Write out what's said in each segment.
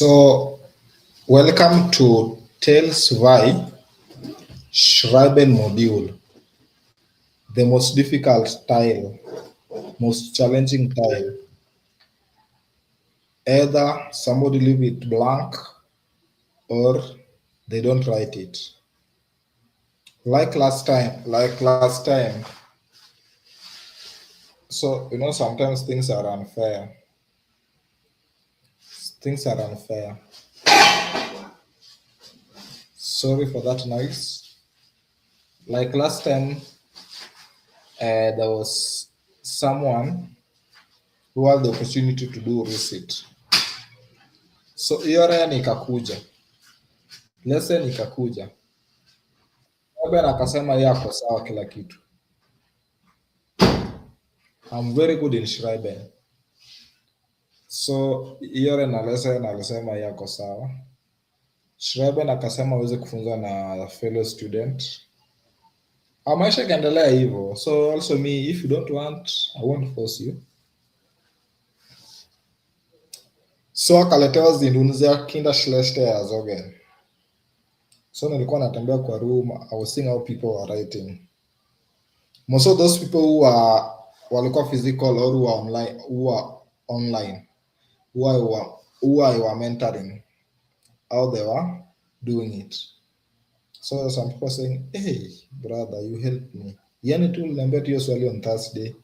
So, welcome to Tales Y Schreiben module, the most difficult tile, most challenging tile. Either somebody leave it blank or they don't write it. Like last time. So, sometimes things are unfair. Things are unfair. Sorry for that noise. Like last time, there was someone who had the opportunity to do receipt. So hiyo raya ikakuja, lesson ikakuja, Schreiben akasema yeye ako sawa kila kitu. I'm very good in Schreiben. So hiyo na lesson alisema yeye ako sawa. Schreiben akasema aweze kufunza na fellow student. Maisha ikaendelea hivyo. So also me, if you don't want, I won't force you. So akaletewa zindunzia Kinder Schlechter ya Zogen. So nilikuwa natembea kwa room, I was seeing how people were writing. Most of those people who are walikuwa physical or who are online, who I were mentoring, how they were doing it. So some people saying, hey brother, you helped me. Yani tu niliambia tu hiyo swali on Thursday,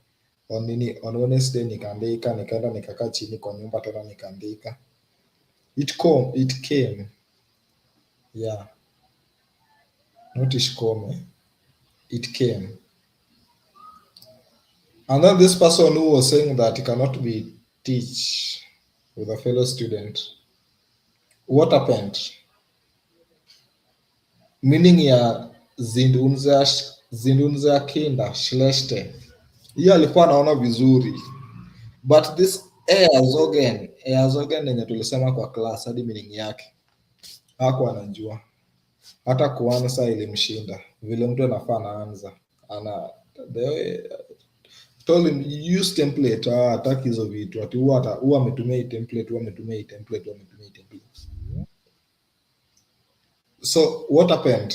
on Wednesday nikaandika, nikaenda nikakaa chini kwa nyumba tena nikaandika. It came. Yeah. Not ishkome. It came. And then this person who was saying that he cannot be teach with a fellow student, what happened? Meaning ya zindunza Kinder Schlechter, hiyo alikuwa anaona vizuri, but this Erzoghen yenye tulisema kwa class hadi meaning yake hakuwa anajua, hata kuanza ilimshinda vile mtu anafaa anaanza told him use template. Hataki hizo vitu ati huwa ametumia template. So what happened?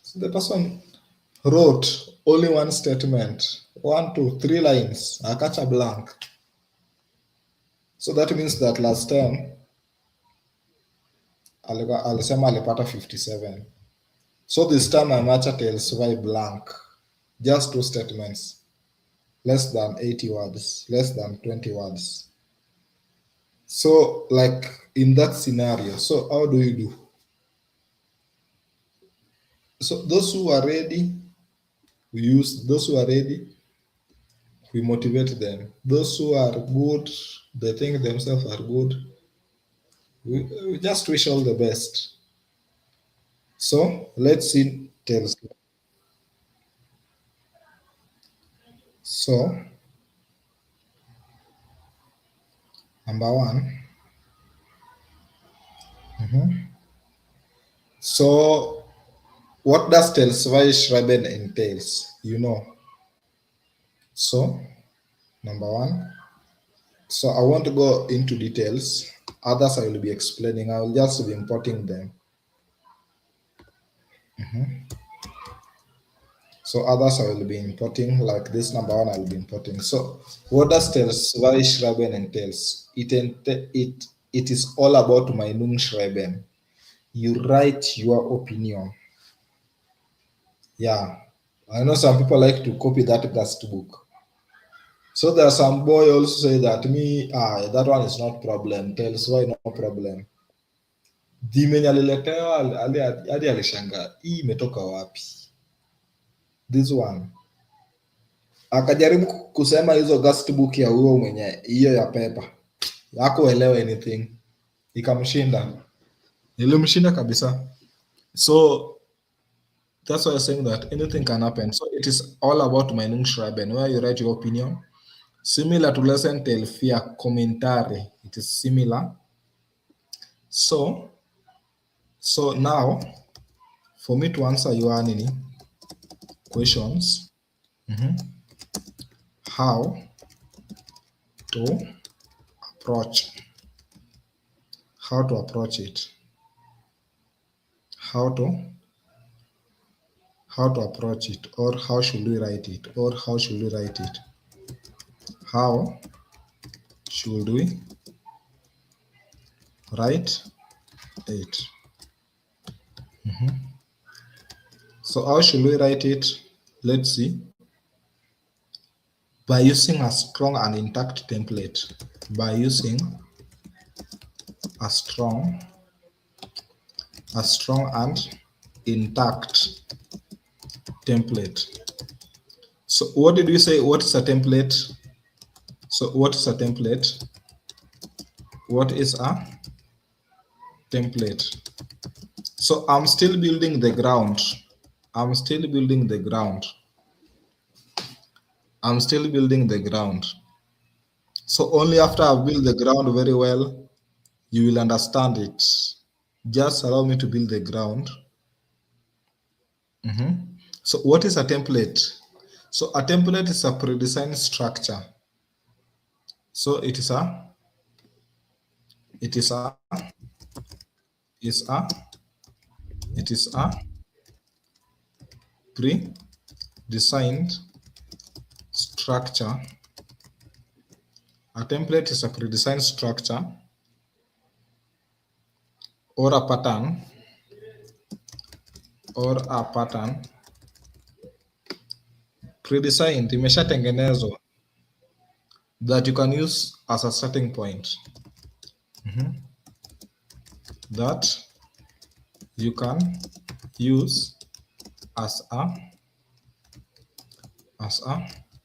So the person wrote only one statement, 1 to 3 lines, akacha blank. So that means that last time alisema alipata 57. So this time ameacha Tales Y blank, just 2 statements, less than 80 words, less than 20 words. So like in that scenario, so how do you do? So those who are ready, we use those who are ready, we motivate them. Those who are good, they think themselves are good, we just wish all the best. So let's see Tales. So number 1. So what does Tales Y Schreiben entails? So number 1. So I won't go into details. Others I will be explaining. I will just be importing them. So others I will be importing, like this number 1 I will be importing. So what does Tales Y Schreiben entails? It is all about Meinung Schreiben. You write your opinion. Yeah, I know some people like to copy that guest book. So there's some boy also say that that one is not problem. Tales Y no problem. Dimenye aliletewa hadi alishangaa, hii imetoka wapi? This one akajaribu kusema hizo guest book ya huo mwenye hiyo ya pepa hakuelewa anything, ikamshinda, ilimshinda kabisa. So that's why I'm saying that anything can happen. So it is all about Meinung Schreiben, where you write your opinion, similar to lesson Telfia commentary. It is similar. So now for me to answer your questions, how to approach how to approach it, how to approach it, or how should we write it, or how should we write it, how should we write it. So how should we write it? Let's see. By using a strong and intact template. By using a strong and intact template. So what did we say? What is a template? So what is a template? What is a template? So I'm still building the ground. I'm still building the ground. I'm still building the ground. So only after I've built the ground very well, you will understand it. Just allow me to build the ground. So what is a template? So a template is a pre-designed structure. So it is a pre-designed structure. A template is a pre-designed structure or a pattern pre-designed, imeshatengenezwa, that you can use as a starting point. That you can use as a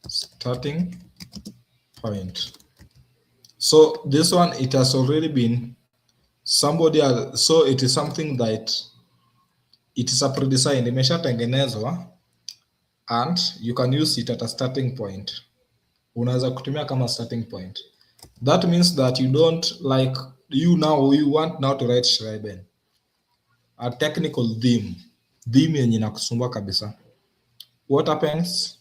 starting point. So this one, it has already been so it is something that it is a pre-designed, imeshatengenezwa, and you can use it at a starting point. Unaweza kutumia kama starting point. That means that you don't like you want now to write Schreiben, a technical theme yenye inakusumbua kabisa. What happens?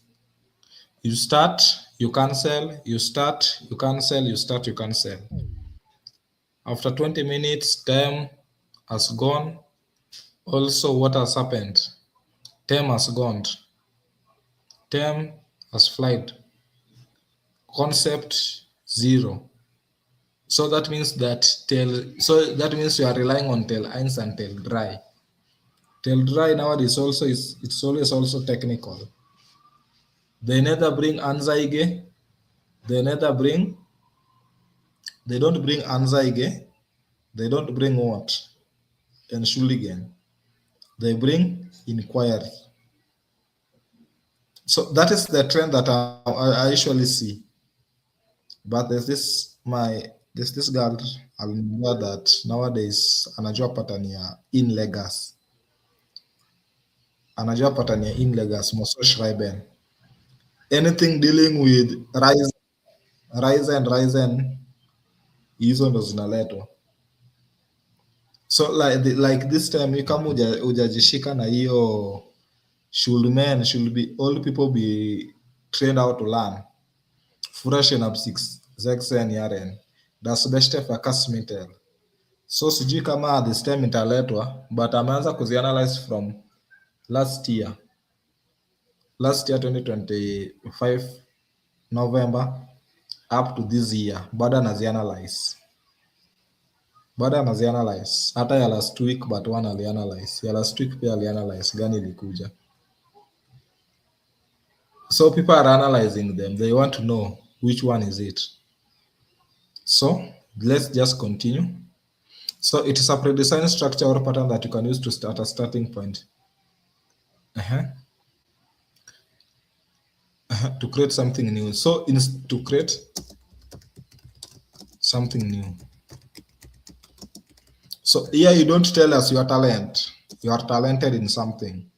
You start, you cancel, you start, you cancel, you start, you cancel. After 20 minutes, time has gone. Also, what has happened? Time has gone. Time has flied. Concept 0. So that means that you are relying on Tel 1 and Tel 3. Tel 3 nowadays it's always also technical. They neither bring Anzeige, they don't bring Anzeige, they don't bring what? Entschuldigen. They bring inquiry. So that is the trend that I usually see. But there's this girl alinijua that nowadays anajua pattern ya in Legas. Anajua pattern ya in Legas, Moso Schreiben. Anything dealing with Ryzen hizo ndo zinaletwa. So like this time kama hujajishika na hiyo should all people be trained how to learn freshen up 6 Jahren, das beste Verkehrsmittel. So sijui kama this time italetwa, but ameanza kuzianalyze from last year 2025 November up to this year. Bado anazianalyze hata ya last week, but one alianalyze ya last week pia alianalyze gani ilikuja. So people are analyzing them, they want to know which one is it. So let's just continue. So it is a pre-designed structure or pattern that you can use to start a starting point. To create something new. So to create something new. So here you don't tell us your talent. You are talented in something.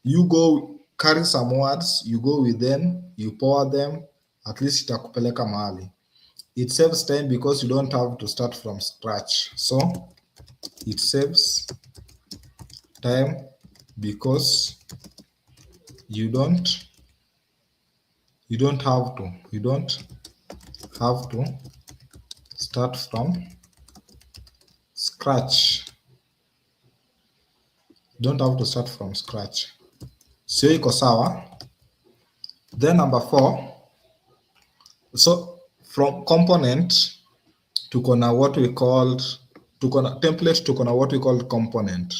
You go carry some words, you go with them, you pour them, at least itakupeleka mahali. It saves time because you don't have to start from scratch. So it saves time because you don't have to start from scratch. Don't have to start from scratch. Sio iko sawa. Then number 4, so from component tuko na what we called, tuko na template, tuko na what we call component.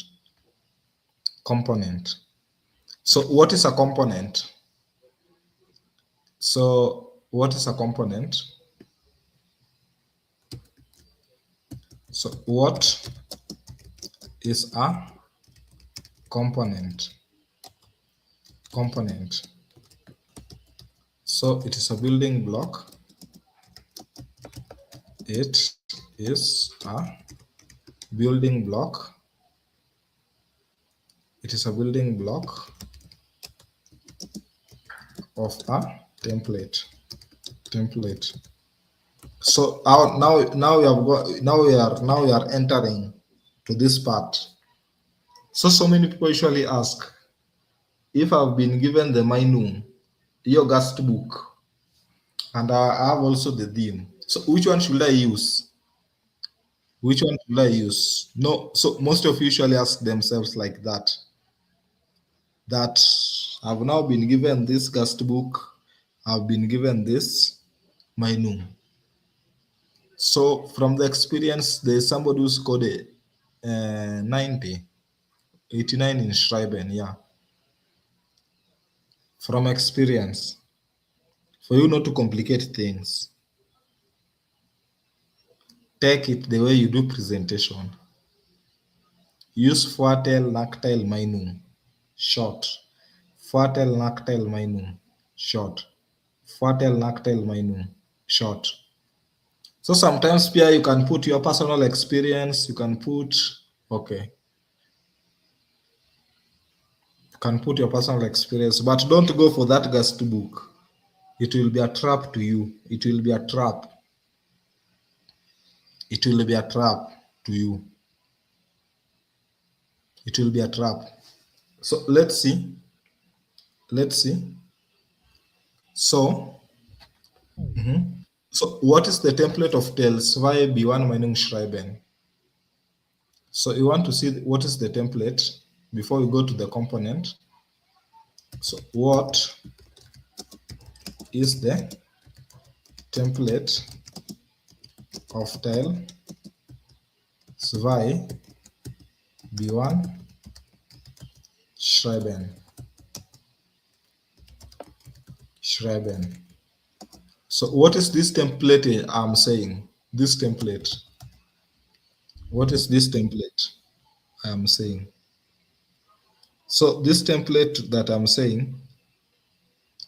So what is a component? So what is a component? So what is a component? So it is a building block. It is a building block. It is a building block of a template. So now we are entering to this part. So many people usually ask, if I've been given the Mainum, your guest book, and I have also the theme, so which one should I use? No, so most of you usually ask themselves like that. That I've now been given this guest book, I've been given this Mainum. So from the experience, there's somebody who's got a 90, 89 in Schreiben, yeah. From experience, for you not to complicate things, take it the way you do presentation. Use Fortel Lactile Mainum, short. Fortel Lactile Mainum, short. Fortel Lactile Mainum, short. So sometimes Pia, you can put your personal experience, you can put, okay. You can put your personal experience, but don't go for that guest book. It will be a trap to you. It will be a trap. It will be a trap to you. It will be a trap. So let's see. So, so what is the template of Tails via B1 Meinung Schreiben? So you want to see what is the template before we go to the component. So what is the template of tile Zwei B1 Schreiben? So what is this template I'm saying? This template. What is this template I am saying? So this template that I'm saying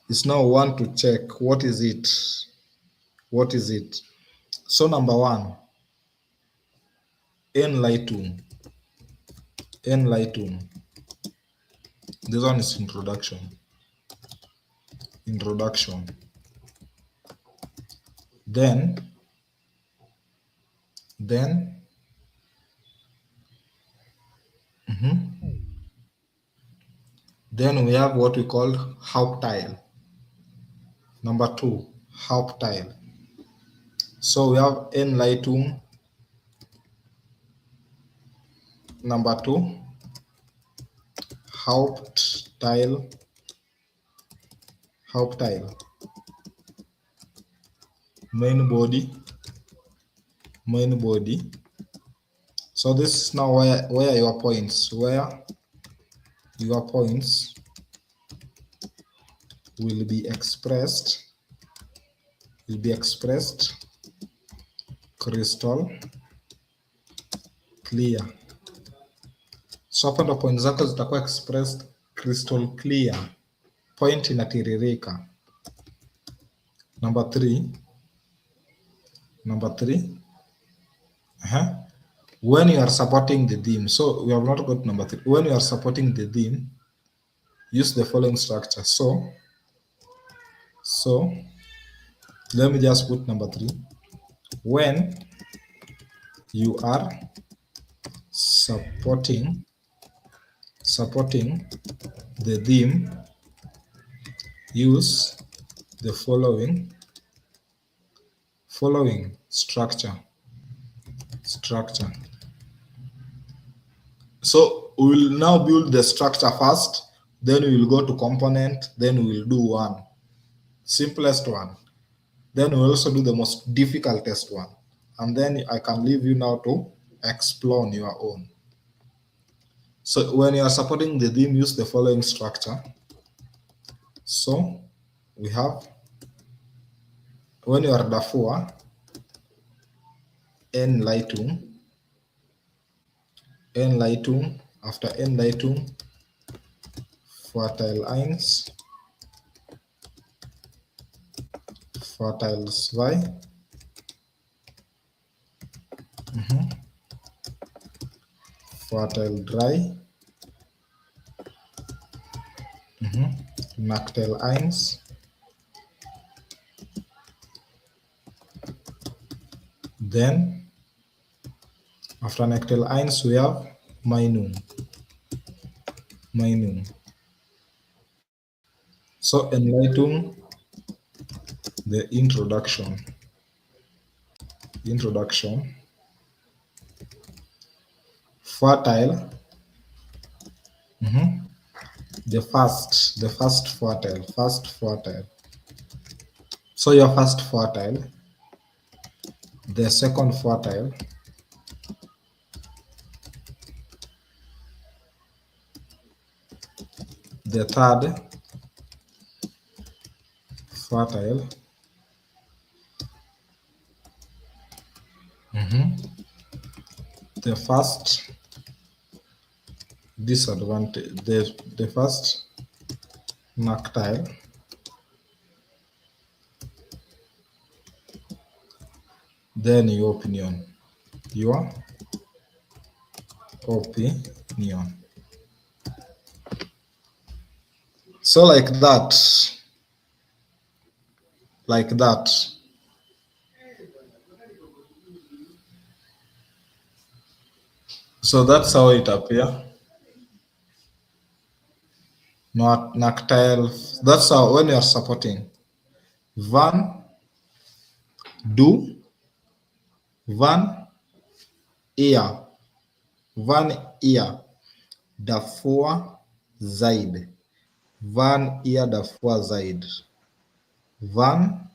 is now one to check what is it. What is it? So number 1, Enlighten. This one is introduction. Then we have what we call Hauptteil. Number 2, Hauptteil. So we have Einleitung. Number 2, Hauptteil. Main body. So this is now where your points, will be expressed. Crystal clear. So hapa ndo point zako zitakuwa expressed crystal clear. Point inatiririka. Number 3. When you are supporting the theme. So we have not got number 3. When you are supporting the theme, use the following structure. So let me just put number 3. When you are supporting the theme, use the following structure. So we will now build the structure first, then we will go to component, then we will do one. Simplest one. Then we'll also do the most difficultest one. And then I can leave you now to explore on your own. So when you are supporting the theme, use the following structure. So we have, when you are davor, Einleitung, after Einleitung, Vorteil 1, Vorteil 2, Vorteil 3, Nachteil 1, then after Nachteil 1 we have Meinung. So Einleitung, the introduction. Vorteil, the first Vorteil. So your first Vorteil, the second Vorteil, the third Vorteil, the first disadvantage, the first Nachteil, then your opinion. So like that. So that's how it appears. Not Nachteil. That's how when you are supporting. Wann du, wann ihr davor seid. Wann ihr davor seid. Wann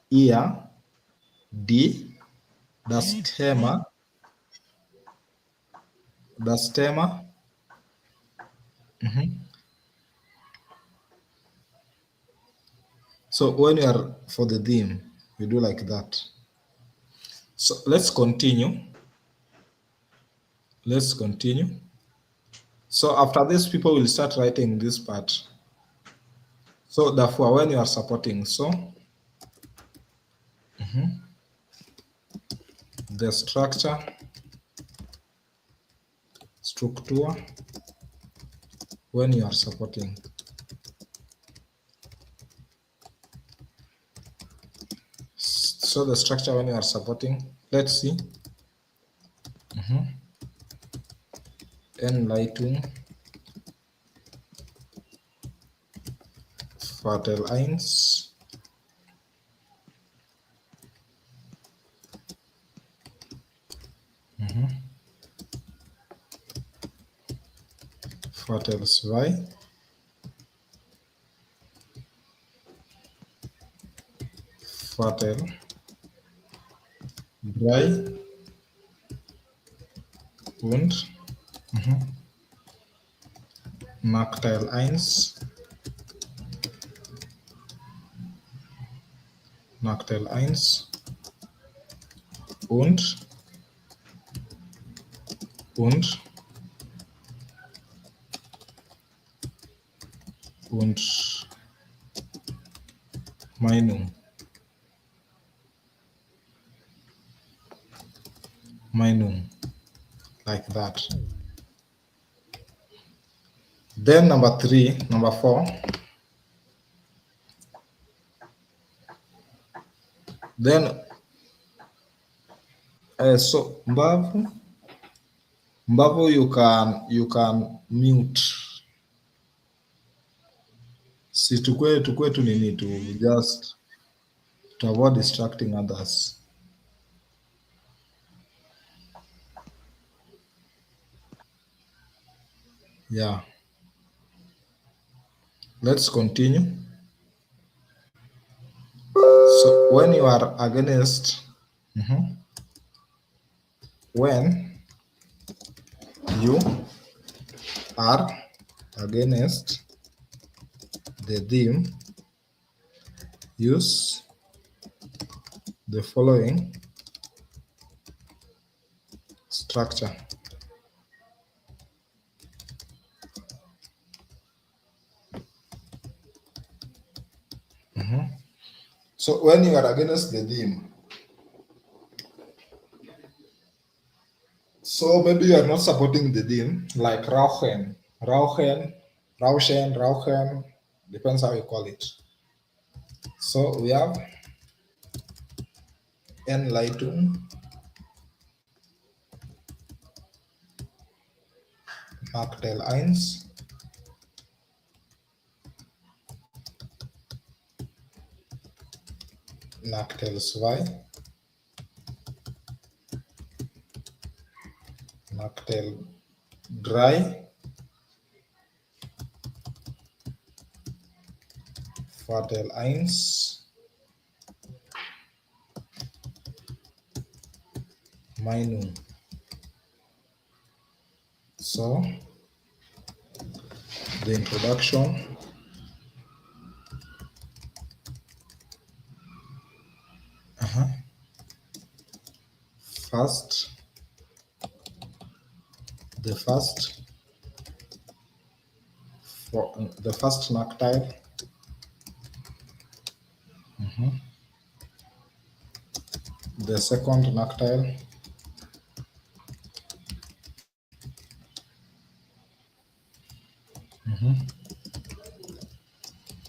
ihr das Thema, So when you are for the theme, you do like that. So let's continue. So after this, people will start writing this part. So therefore, when you are supporting, so the structure, when you are supporting. So the structure when you are supporting, let's see. Einleitung, Vorteil 1, Vorteil 2, Vorteil 3 und Nachteil 1, und Meinung, like that. Then number 4. Then so mbavu you can mute. Si tukwe tu nini to just to avoid distracting others. Yeah. Let's continue. So when you are against, when you are against the theme, use the following structure. So when you are against the theme, so maybe you are not supporting the theme, like Rauchen, depends how you call it. So we have Enleitung, Nachteil 1, Nachteil 2, Nachteil 3, Vorteil 1, Meinung. So the introduction. First, the first Nachteil, the second Nachteil,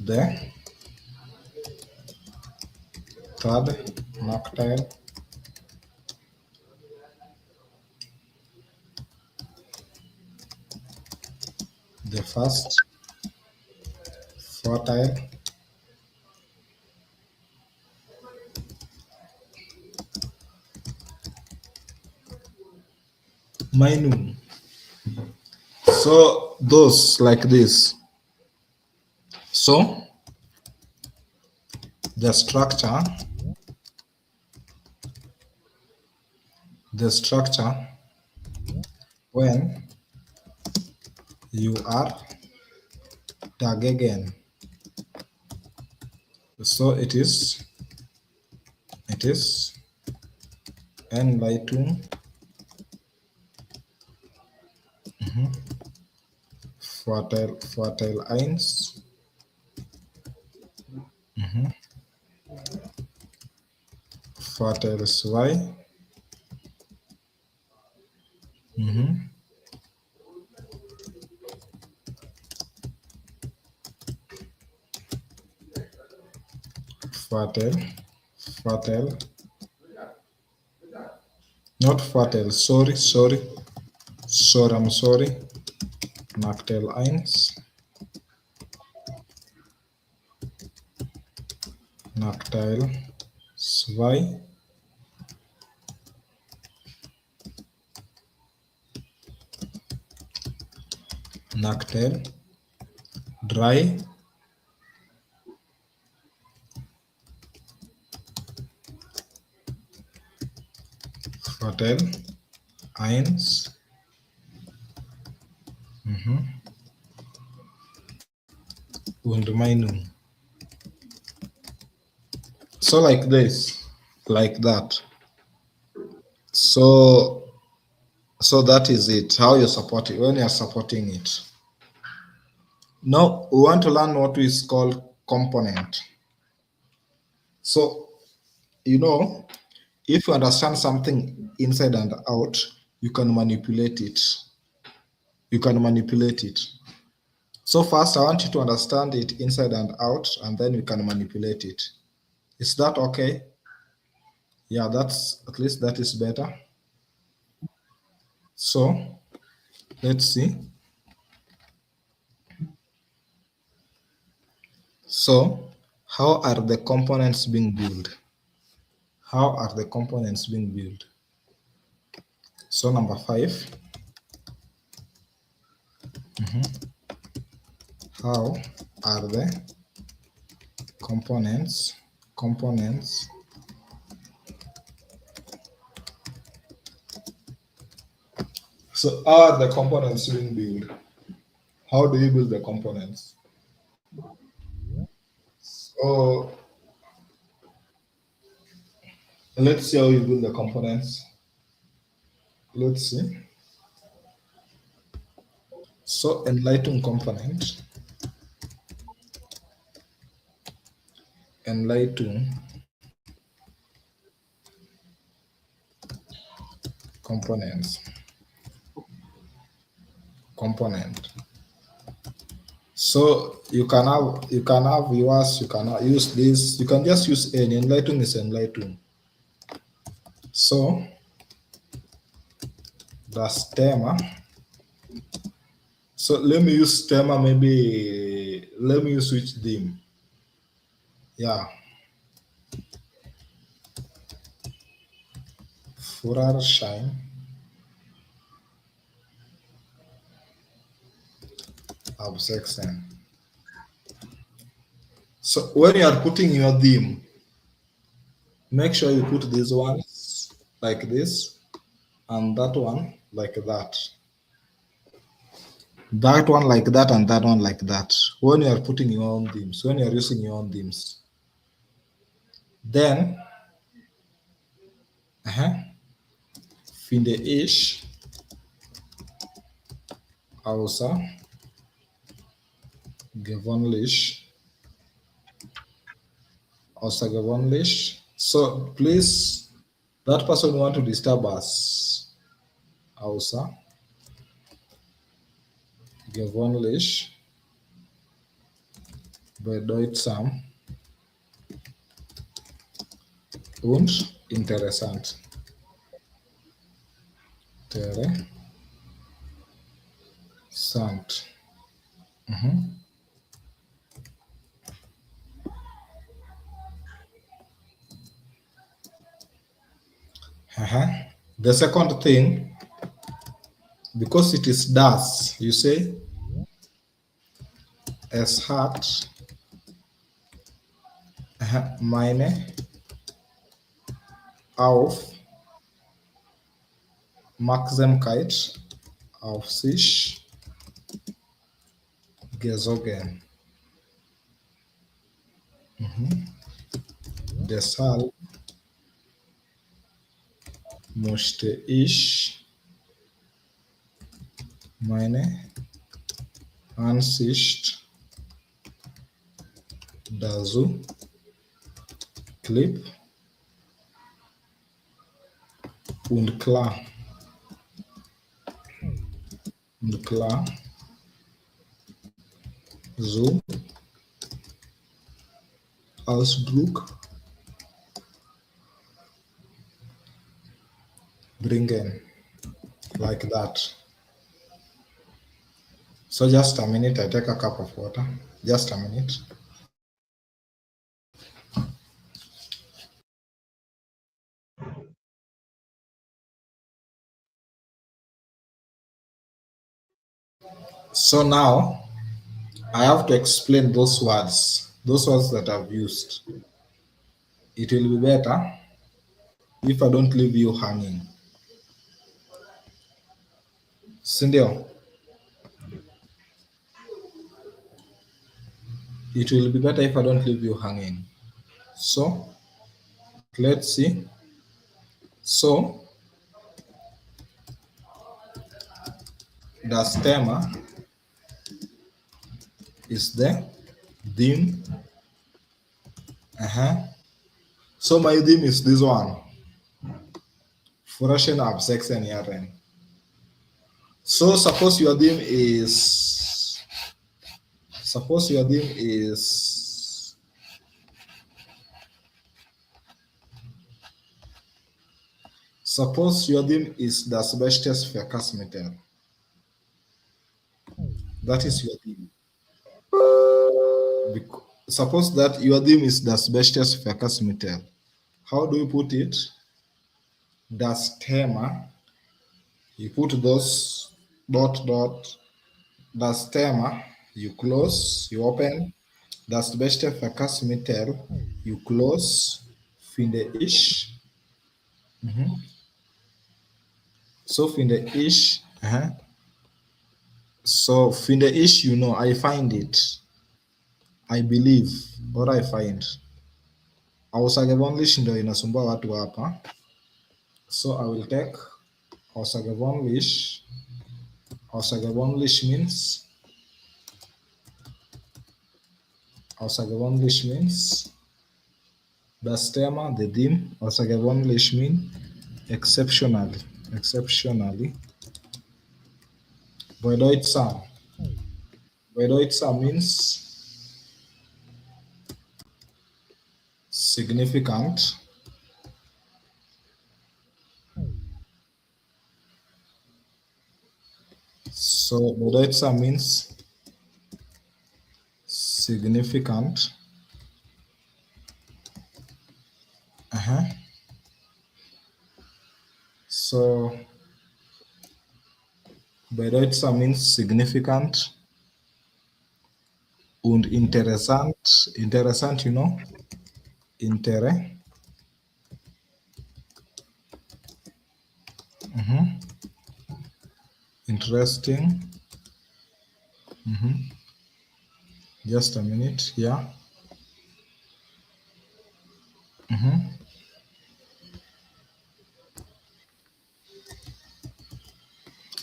the third Nachteil, the first Vorteil, Meinung. So those like this. So the structure when you are dagegen. So it is Enleitung, Vorteil 1, Vorteil 2, Vorteil, not Vorteil, sorry, I'm sorry, Nachteil 1, Nachteil 2, Nachteil 3, Vorteil 1, und Meinung. So like this, like that. So that is it, how you support it, when you are supporting it. Now we want to learn what is called component. So, you know, if you understand something inside and out, you can manipulate it. So first, I want you to understand it inside and out, and then we can manipulate it. Is that okay? Yeah, at least that is better. So let's see. So how are the components being built? So number 5. How are the components so how are the components being built? How do you build the components? So let's see how you build the components. Let's see. So enlighten component, enlighten components, component. So you can have yours, you can use this, you can just use any. Enlighten is enlighten. So the stemma. So let me use stemma, maybe let me use which theme. Yeah. Führerschein. Absexen. So when you are putting your theme, make sure you put these ones like this and that one like that. That one like that and that one like that. When you are putting your own themes, when you are using your own themes. Then finde ich außergewöhnlich. So please, that person want to disturb us. Außergewöhnlich bedeutsam und interessant. Interessant. The second thing, because it is das, you say es hat meine Aufmerksamkeit auf sich gezogen. Deshalb musste ich meine Ansicht dazu klipp und klar so Ausdruck bringen, like that. So just a minute, I take a cup of water. Just a minute. So now I have to explain those words that I've used. It will be better if I don't leave you hanging. Sindio, it will be better if I don't leave you hanging. So let's see. So the stemma is the theme. So my theme is this one. Führerschein ab 16 Jahren. So suppose your theme is das Bestes Verkehrsmittel. That is your theme. Suppose that your theme is das Bestes Verkehrsmittel. How do you put it? Das Thema. You put those ... das Thema, you close, you open. Das beste Verkehrsmittel, you close, finde ich. So finde ich. So finde ich, you know, I find it. I believe or I find. Außergewöhnlich ndio inasumbua watu hapa. So I will take außergewöhnlich. Außergewöhnlich means das Thema, the theme. Außergewöhnlich mean exceptionally. Bedeutsam. Bedeutsam means significant. So bedeutsam means significant. So bedeutsam means significant. Und interessant, you know, interesting. Just a minute, yeah.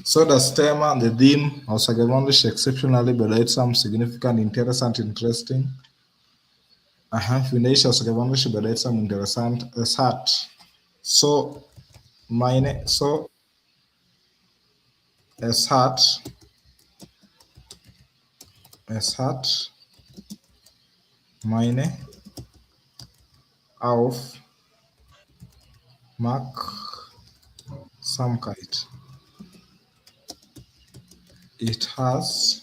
So das Thema, the theme, außergewöhnlich, exceptionally, bedeutsam, significant, interessant, interesting. Finde ich außergewöhnlich, bedeutsam, interessant, es hat. So, es hat meine Aufmerksamkeit. It has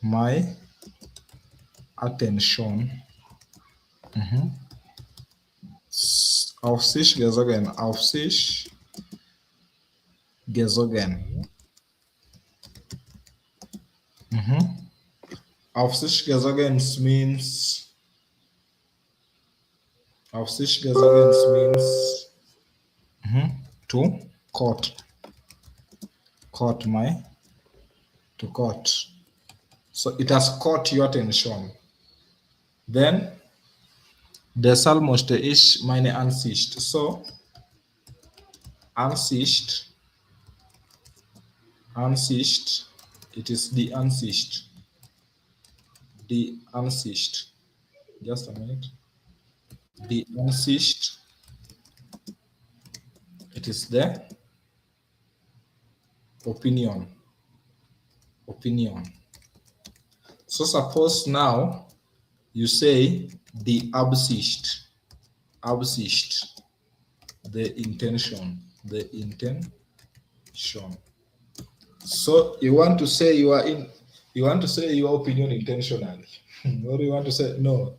my attention. Auf sich gesogen. Auf sich gesogen. Auf sich gesogen means. Auf sich gesogen means to caught. To caught. So it has caught your attention. Then deshalb möchte ich meine Ansicht. So Ansicht, it is the Ansicht. The Ansicht. Just a minute. The Ansicht, it is the opinion. So suppose now you say the Absicht, the intention. So you want to say your opinion intentionally, or you want to say no.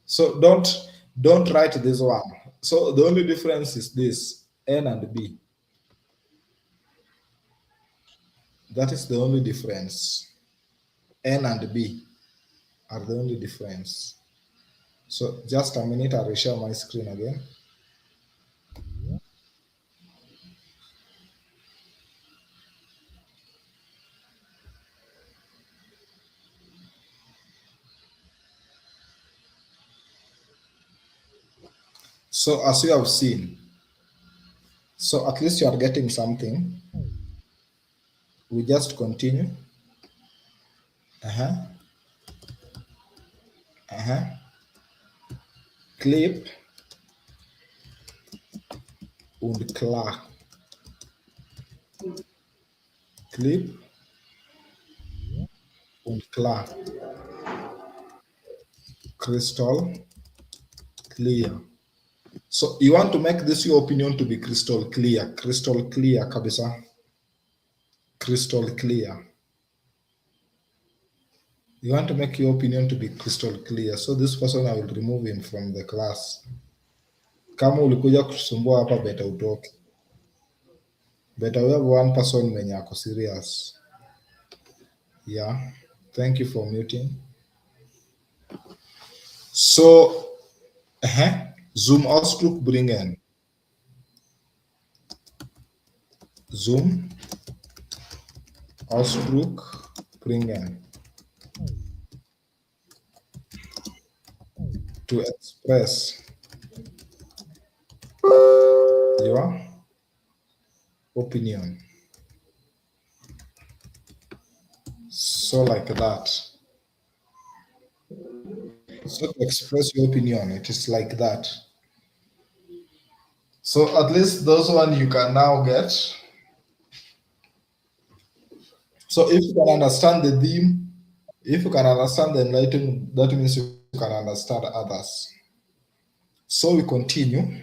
So don't write this one. So the only difference is this, N and B. That is the only difference. N and B are the only difference. So just a minute, I will share my screen again. So as you have seen, so at least you are getting something. We just continue. Clip und klar. Clip und klar. Crystal clear. So you want to make this your opinion to be crystal clear kabisa. Crystal clear. You want to make your opinion to be crystal clear. So this person, I will remove him from the class. Kama ulikuja kusumbua hapa, better utoke. Better we have one person mwenye ako serious. Yeah, thank you for muting. So, Zoom Ausdruck bringen. Zoom Ausdruck bringen. To express your opinion. So like that. So to express your opinion, it is like that. So at least those one you can now get. So if you can understand the theme, if you can understand the enlightenment, that means you can understand others. So we continue.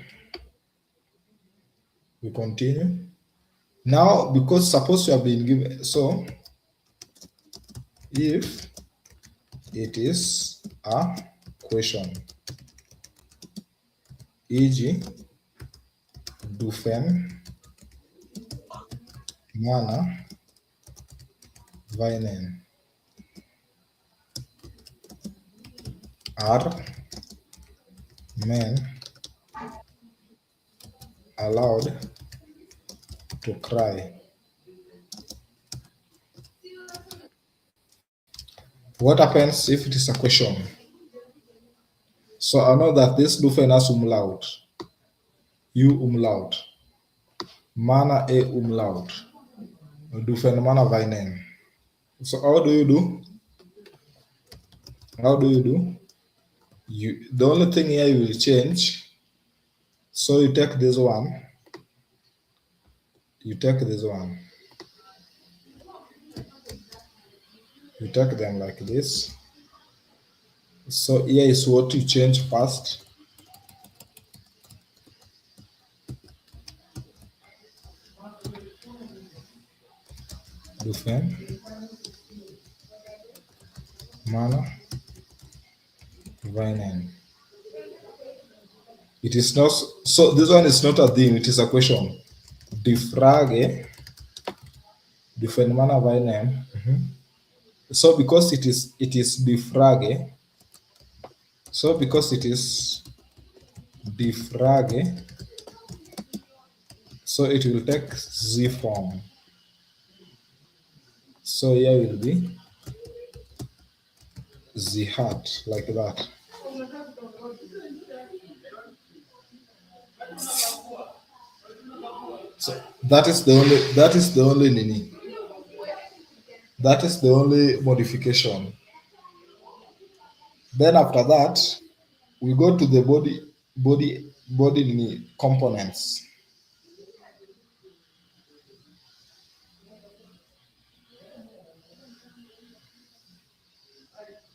We continue. Now, because suppose you have been given, so if it is a question, e.g., dufen mana weinen, are men allowed to cry? What happens if it is a question? So I know that this dufen has umlaut, u umlaut, mana e umlaut, dufen mana weinen. So how do you do? How do you do? You, the only thing here you will change. So you take this one. You take this one. You take them like this. So here is what you change first. Dufen mana weinen. It is not, so this one is not a theme, it is a question. Die Frage, dufen mana weinen. So because it is die Frage, so because it is die Frage, so it will take Z form. So here will be the heart, like that. So that is the only nini. That is the only modification. Then after that, we go to the body nini components.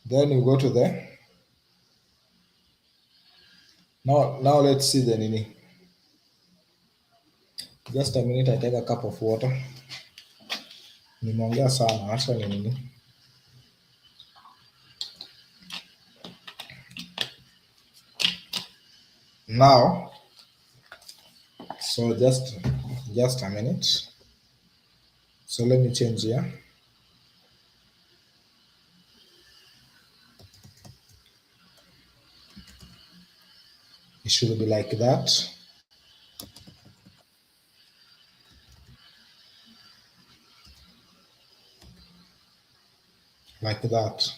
Then we go to the now let's see the nini. Just a minute, I take a cup of water. Nimeongea sana, acha ni nini. Now, so just a minute. So let me change here. It should be like that. Like that.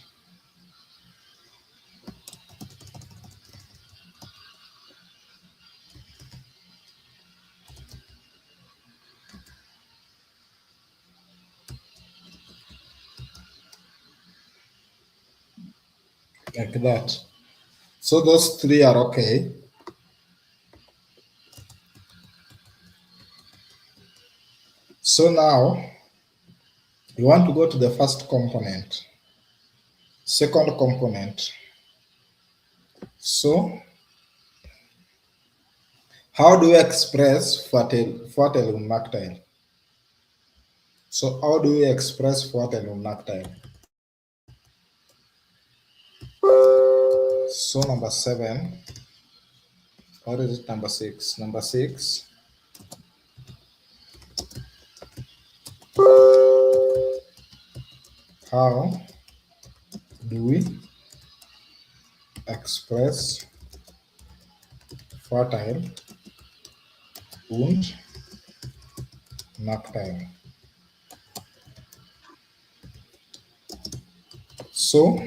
Like that. So those three are okay. So now you want to go to the first component, second component. So how do we express fertile? So how do we express fertile? So number 7, or is it number 6? Number 6. How do we express fertile und Nachteil? So,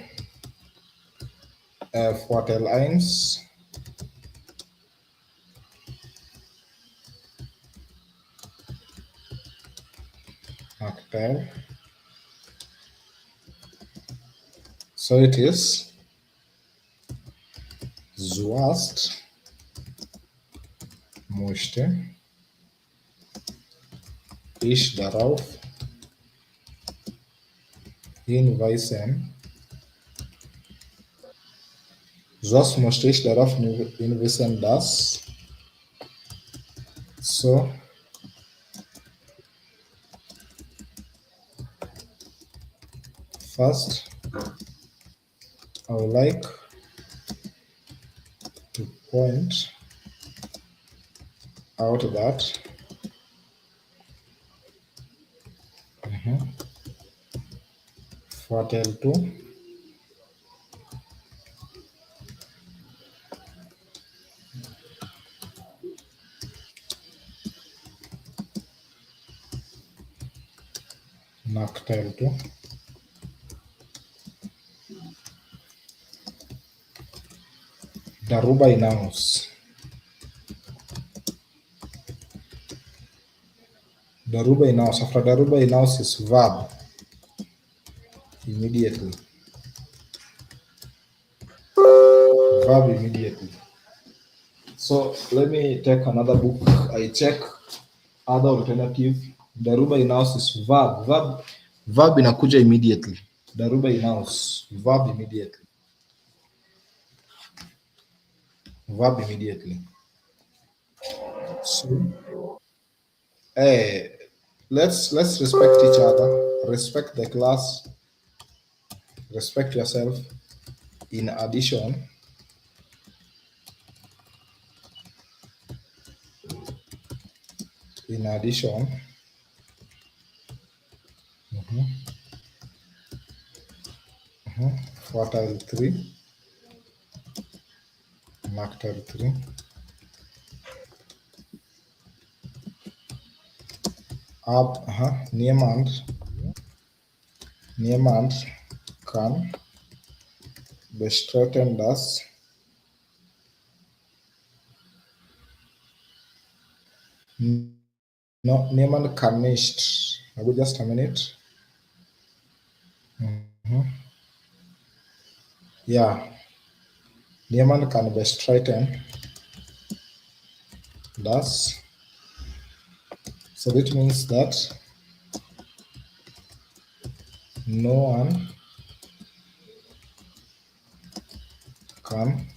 Vorteil 1, Nachteil. So it is, zuerst möchte ich darauf hinweisen, zuerst möchte ich darauf hinweisen, dass so first I would like to point out that Vorteil 2 Nachteil 2 darüber hinaus. Darüber hinaus, after darüber hinaus is verb immediately. Verb immediately. So let me take another book. I check other alternative. Darüber hinaus is verb. Verb inakuja immediately. Darüber hinaus, verb immediately. Verb immediately. So, let's respect each other, respect the class, respect yourself. In addition, Vorteil 3, Nachteil 3. Niemand kann bestreiten, dass niemand kann nicht. Just a minute. Yeah. Niemand kann bestreiten, dass. So it means that no one can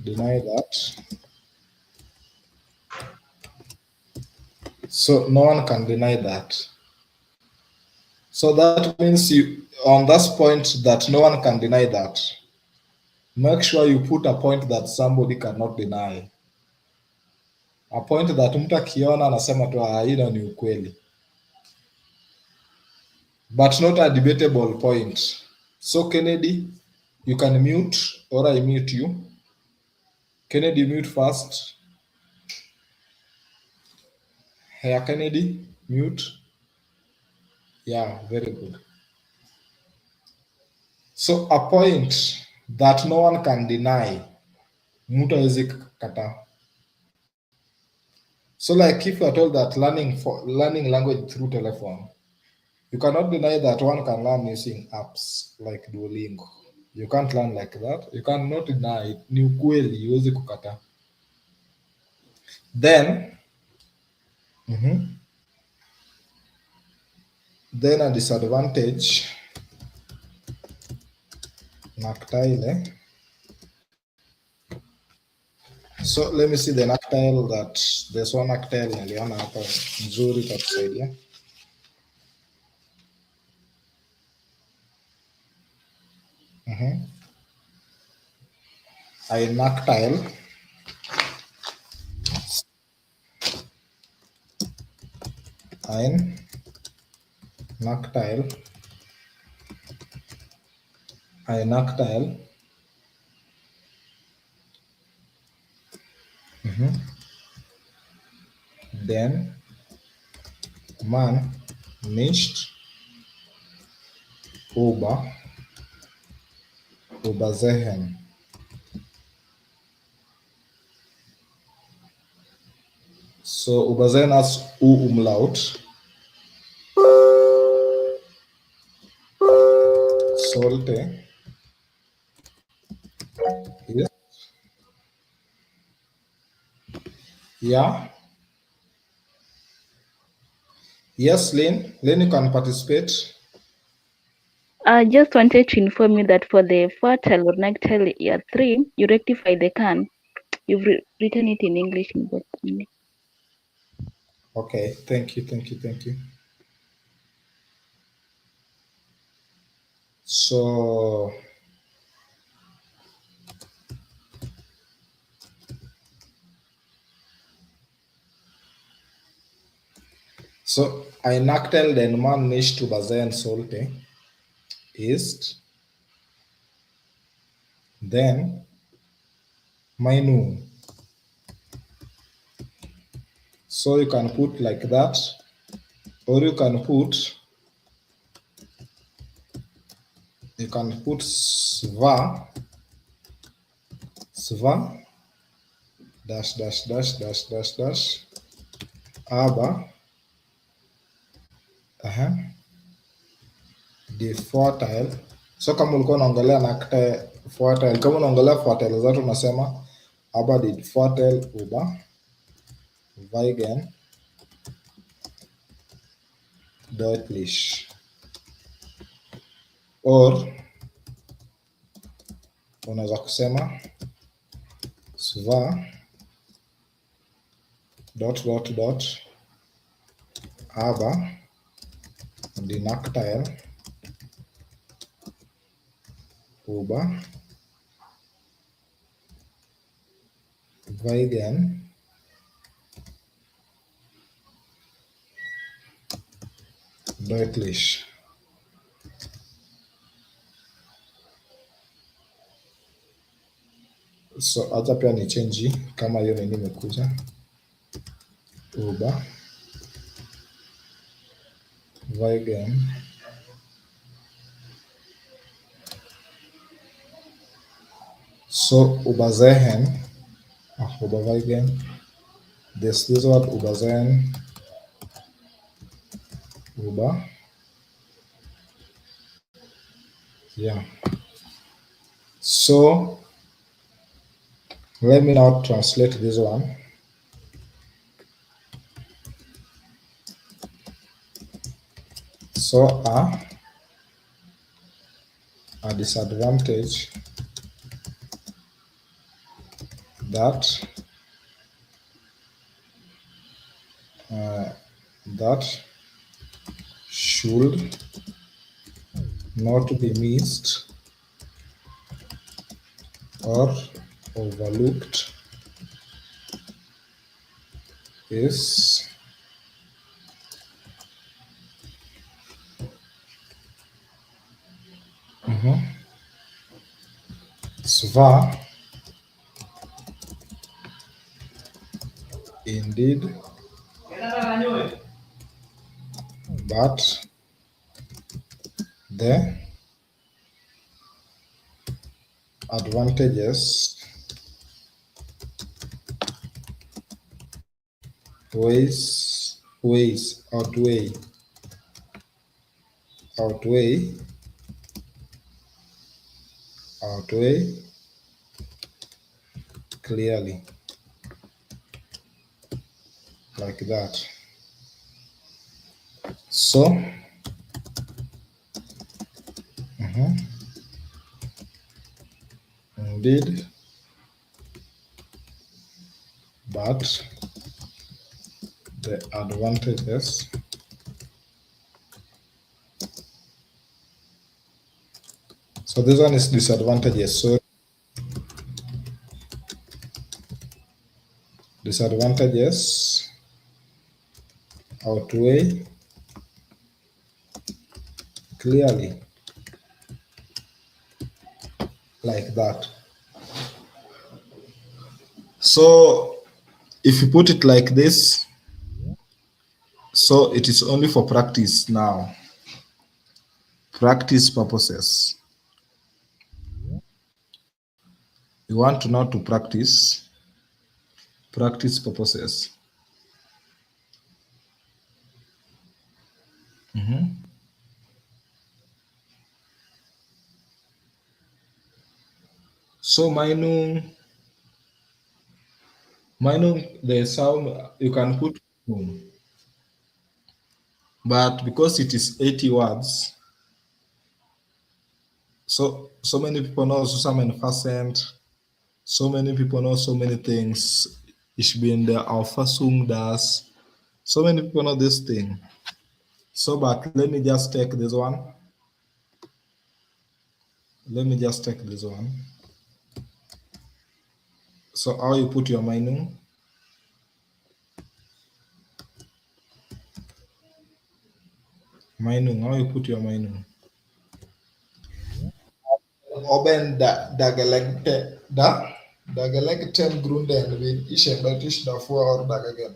deny that. So no one can deny that. So that means you, on that point that no one can deny that, make sure you put a point that somebody cannot deny. A point that mtu akiona anasema tu hilo ni ukweli. But not a debatable point. So Kennedy, you can mute or I mute you. Kennedy, mute first. Hey, Kennedy, mute. Yeah, very good. So a point that no one can deny, mtu hawezi kata. So like if you are told that learning language through telephone, you cannot deny that one can learn using apps like Duolingo. You can't learn like that. You cannot deny it. Ni ukweli, huwezi kukata. Then, then a disadvantage, Nachteile. So let me see the Nachteil that there's one Nachteil niliona hapa nzuri tatusaidia. Ein Nachteil inactile. Then man nicht übersehen. So übersehen as U-Umlaut sollte ist, yeah. Yes, Lynn. Lynn, you can participate. I just wanted to inform you that for the fertile or nactile year 3, you rectify the can. You've written it in English in both. Okay, thank you. So inactile den man nicht übersehen sollte ist then Mainu. So you can put like that, or you can put sva dash dash dash dash dash dash aber the fertile. So kama ulikuwa unaongelea nactile fertile, kama unaongelea fertile zote unasema aber die fertile überwiegen deutlich, or unaweza kusema sva dot dot dot aber die nactile überwiegen deutlich. So hata pia ni change kama hiyo nini imekuja überwiegen so übersehen überwiegen this word übersehen yeah. So let me now translate this one. So a disadvantage that should not be missed or overlooked is zwar indeed, but the advantages outweigh clearly, like that. So indeed, but the advantages so this one is disadvantages. So disadvantages outweigh clearly. like that. So if you put it like this, so it is only for practice now. Practice purposes. You want to know to practice purposes. So Mainung, there's how you can put, but because it is 80 words, so many people know Zusammenfassend, so many people know so many things. Ich bin der Auffassung, dass, so many people know this thing. So, but let me just take this one. Let me just take this one. So how you put your Meinung? Meinung, how you put your Meinung? Oben da gelegten Gründen will ich empathisch davor oder dagegen.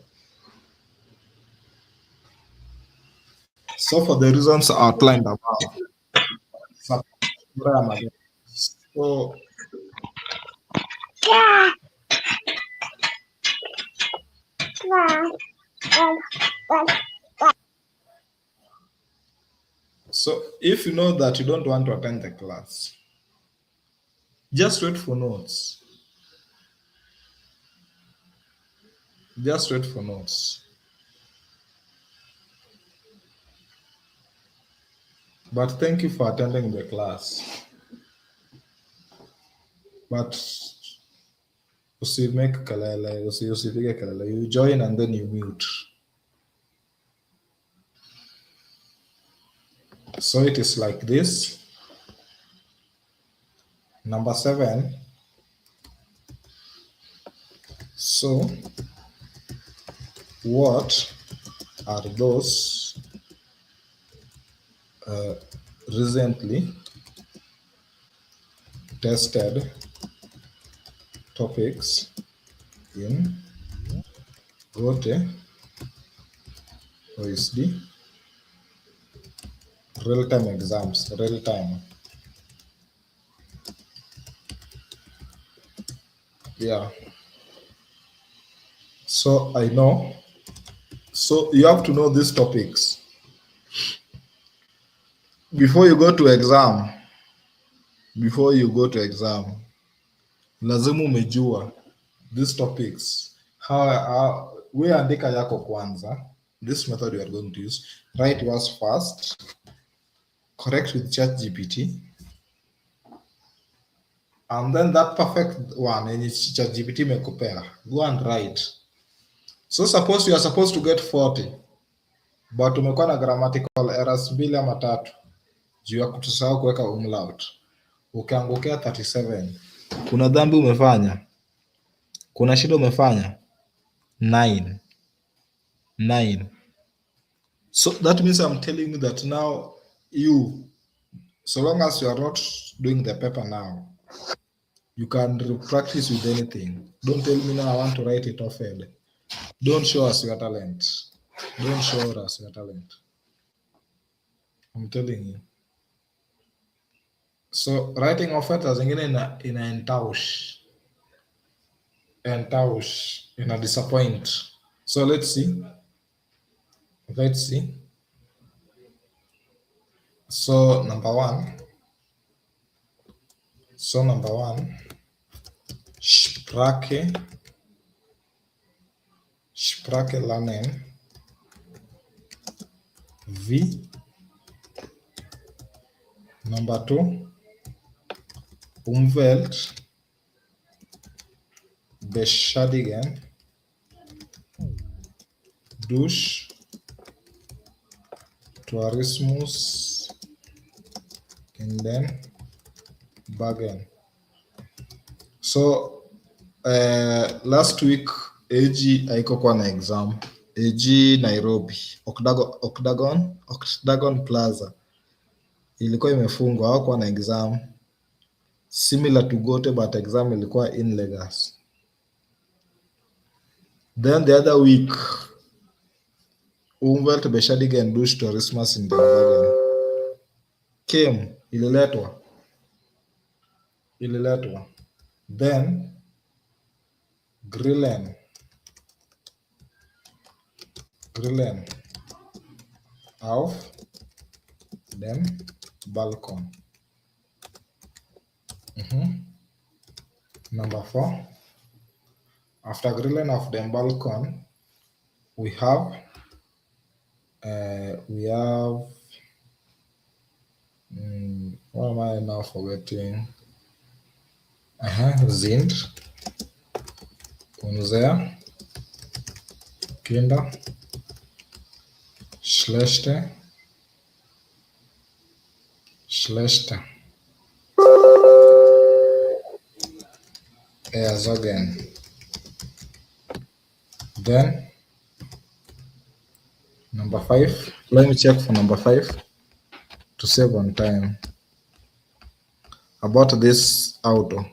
So for the reasons outlined above. So if you know that you don't want to attend the class, just wait for notes. Just wait for notes. But thank you for attending the class. But make kalele, you join and then you mute. So it is like this. Number 7. So what are those recently tested topics in Rote OSD real-time exams, real-time. Yeah. So I know. So you have to know these topics before you go to exam. Before you go to exam, lazima umejua these topics. How we andika yako kwanza. This method we are going to use. Write yours first. Correct with ChatGPT. And then that perfect one, and it's ChatGPT mekupea. Go and write. So suppose you are supposed to get 40, but umekuwa na grammatical errors 2 ama 3 juu ya kutusahau kuweka umlaut, ukiangukia 37, kuna dhambi umefanya, kuna shida umefanya 9. So that means I'm telling you that now you, so long as you are not doing the paper now, you can practice with anything. Don't tell me now I want to write it off head. Don't show us your talent. Don't show us your talent. I'm telling you. So writing offers zingine ina entaush, ina disappoint. So let's see. So number one, Sprache lernen wie. Number 2, Umwelt beschädigen durch Tourismus in den Bergen. So last week AG haiko kwa na exam. AG Nairobi, Octagon Plaza ilikuwa imefungwa, hawakuwa na exam. similar to Gote but exam ilikuwa in Lagos. Then the other week Umwelt Beshadigen Bush Tourismus in Denbergen came, ililetwa. Then Grillen auf dem Balkon. Number 4. After Grillen auf dem Balkon, we have what am I now forgetting? Sind unsere Kinder schlechte Erzogen. Then number 5. Let me check for number 5 to save on time. About this auto,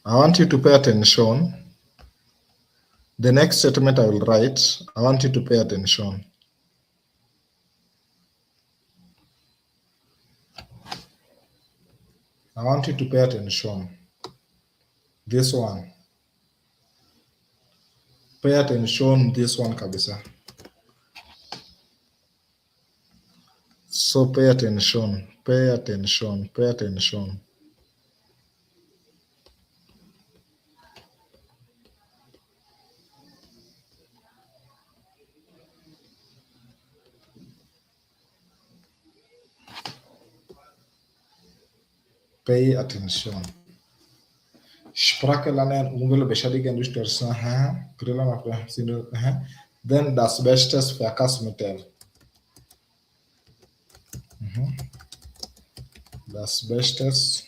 I want you to pay attention. The next statement I will write, I want you to pay attention. I want you to pay attention. This one. Pay attention, this one kabisa. So pay attention. Pay attention. Pay attention. Sprache lernen, Umwelt beschädigen durch Tourismus, Then das Bestes Verkehrsmittel. Das Bestes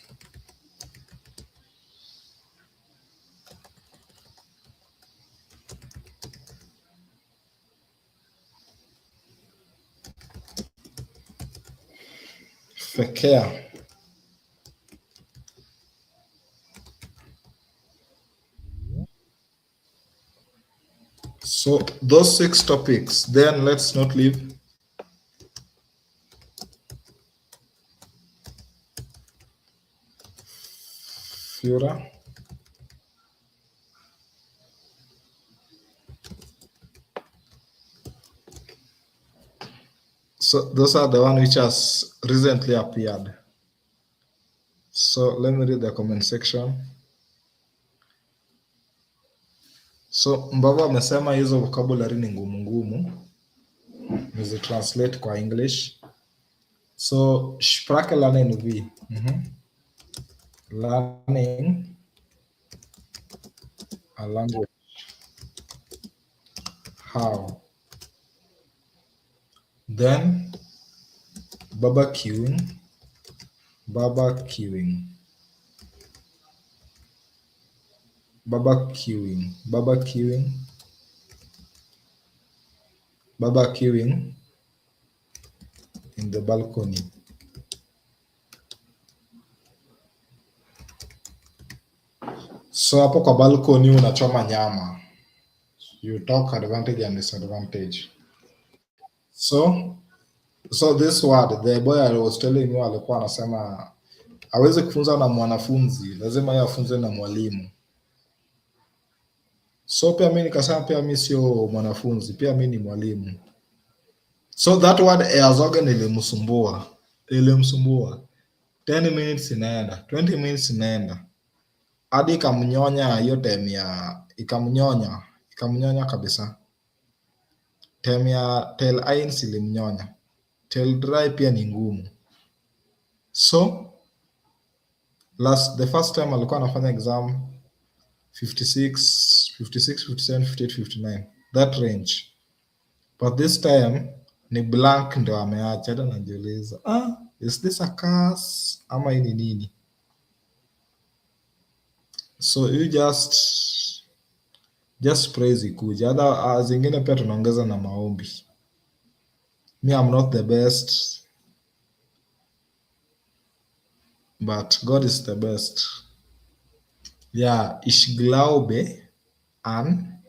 Verkehr. So those 6 topics, then let's not leave Führer. So those are the one which has recently appeared. So let me read the comment section. So Mbava amesema hizo vocabulary ni ngumu, nizi translate kwa English. So Sprache lernen wie? Learning a language. How? Then barbecuing. In the balcony. So hapo kwa balcony unachoma nyama. You talk advantage and disadvantage. So this word, the boy I was telling you alikuwa anasema hawezi kufunza na mwanafunzi, lazima yeye afunze na mwalimu. So pia mimi nikasema pia mimi sio mwanafunzi, pia mimi ni mwalimu. So that word Erzogen ilimsumbua. 10 minutes inaenda, 20 minutes inaenda. Hadi ikamnyonya hiyo time ya ikamnyonya kabisa. Time ya tail eins ilimnyonya. Tail dry pia ni ngumu. So the first time alikuwa anafanya exam 56, 57, 58, 59, that range. But this time ni blank ndo ameacha. Hata najiuliza, is this a curse ama hii ni nini? So you just praise ikuja. Hata zingine pia tunaongeza na maombi. Me, I'm not the best. but God is the best. Yeah, ich glaube an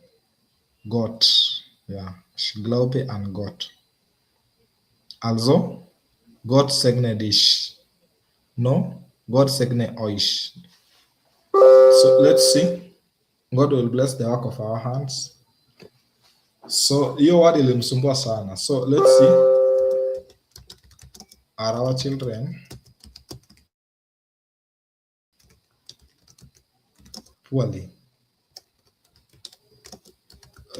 Gott. Ja, ich glaube an Gott. Also, Gott segne dich. No, God segne euch. So let's see. God will bless the work of our hands. So hiyo word ilimsumbua sana. So let's see. Are our children poorly?